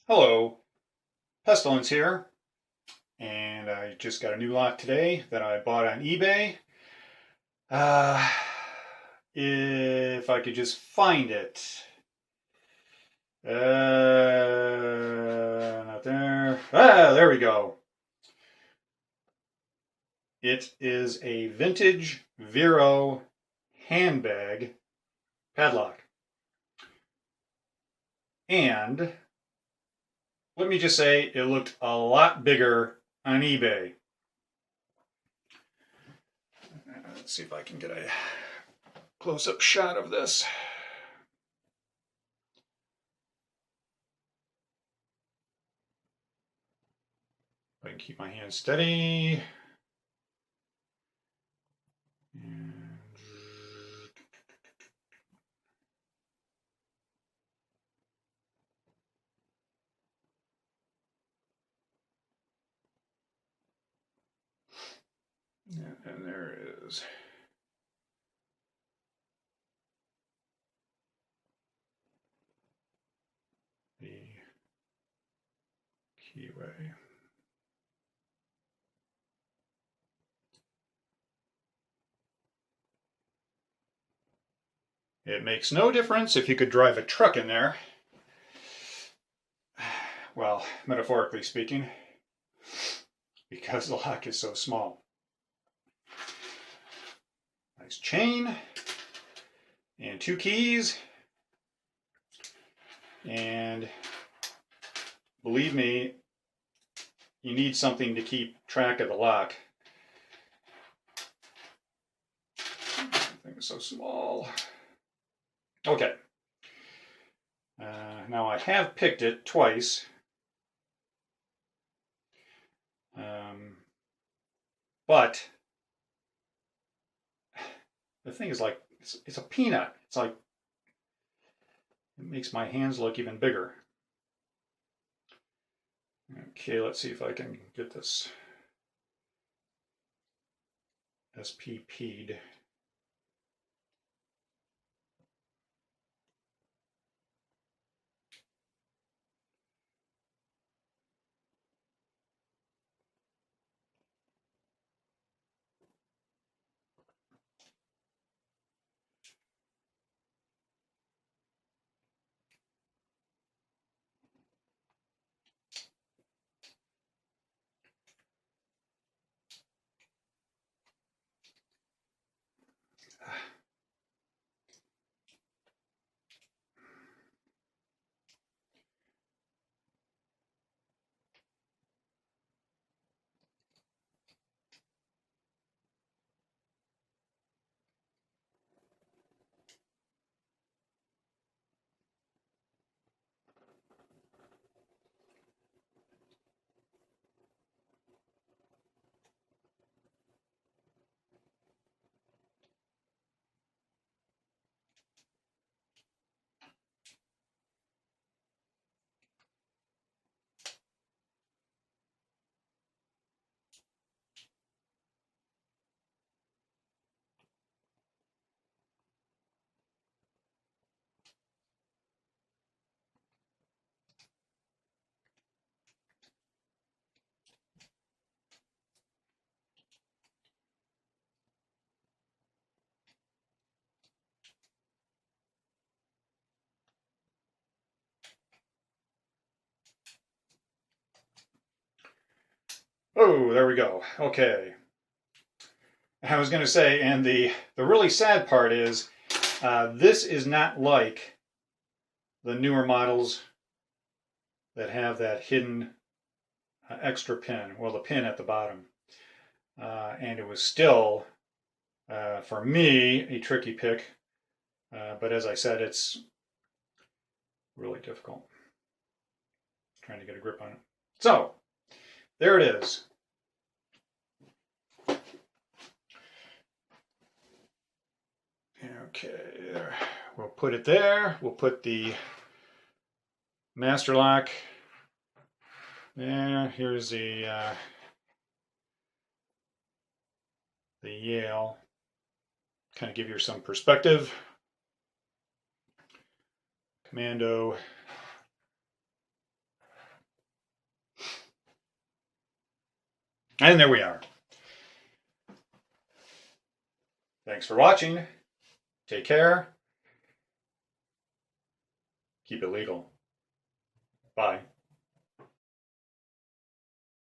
Hello, Pestilence here, and I just got a new lock today that I bought on eBay. Uh, if I could just find it. Not there. Ah, there we go. It is a vintage Viro handbag padlock. And let me just say, it looked a lot bigger on eBay. Let's see if I can get a close-up shot of this. I can keep my hand steady. And there it is. The keyway. It makes no difference if you could drive a truck in there. Well, metaphorically speaking, because the lock is so small. Nice chain and 2 keys. And believe me, you need something to keep track of the lock. Everything's so small. Okay. Now I have picked it twice. But the thing is, like, it's a peanut. It's like, it makes my hands look even bigger. Okay, let's see if I can get this SPP'd. Oh, there we go. Okay. I was going to say, and the really sad part is, this is not like the newer models that have that hidden extra pin, well, the pin at the bottom. And it was still, for me, a tricky pick. But as I said, it's really difficult trying to get a grip on it. So, there it is. Okay, there. We'll put it there. We'll put the master lock there. Here's the Yale. Kind of give you some perspective. Commando And there we are. Thanks for watching. Take care. Keep it legal. Bye.